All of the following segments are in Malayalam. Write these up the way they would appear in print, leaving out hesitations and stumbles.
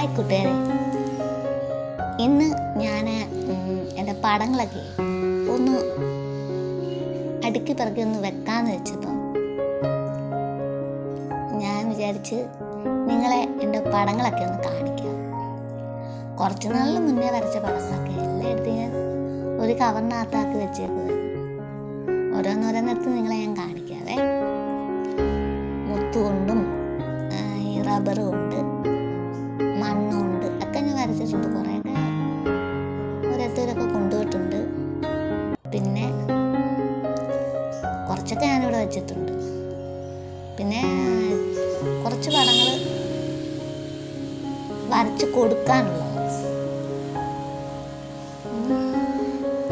ഹായ് കൂട്ടുകാരെ, ഇന്ന് ഞാൻ എൻ്റെ പടങ്ങളൊക്കെ ഒന്ന് അടുക്കി പറക്കി ഒന്ന് വെക്കാമെന്ന് വെച്ചപ്പം ഞാൻ വിചാരിച്ച് നിങ്ങളെ എൻ്റെ പടങ്ങളൊക്കെ ഒന്ന് കാണിക്കാം. കുറച്ച് നാളിന് മുന്നേ വരച്ച പടങ്ങളൊക്കെ എല്ലാം എടുത്ത് ഞാൻ ഒരു കവറിനകത്താക്കി വെച്ചേക്കുന്നത്. ഓരോന്നോരോന്നെടുത്ത് നിങ്ങളെ ഞാൻ കാണിക്കാവേ. മുത്തുകൊണ്ടും ഈ റബ്ബർ കൊണ്ട് മണ്ണുകൊണ്ട് ഒക്കെ ഞാൻ വരച്ചിട്ടുണ്ട്. കുറേയൊക്കെ ഓരോരുത്തരൊക്കെ കൊണ്ടുപോയിട്ടുണ്ട്. പിന്നെ കുറച്ചൊക്കെ ഞാനിവിടെ വെച്ചിട്ടുണ്ട്. പിന്നെ കുറച്ച് പടങ്ങൾ വരച്ച് കൊടുക്കാനുള്ളത്.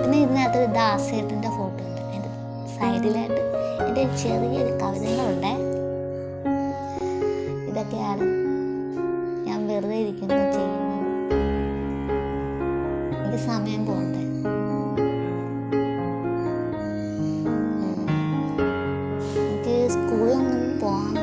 പിന്നെ ഇതിനകത്തൊരു ദാസേട്ടൻ്റെ ഫോട്ടോ ഉണ്ട്. അതിൻ്റെ സൈഡിലായിട്ട് എൻ്റെ ചെറിയൊരു കവിതകളുണ്ട്. ഇതൊക്കെയാണ് ഞാൻ വെറുതെ ഇരിക്കുമ്പോൾ ചെയ്യുന്നത്. എനിക്ക് സമയം പോകണ്ടേ. എനിക്ക് സ്കൂളിലൊന്നും പോകാൻ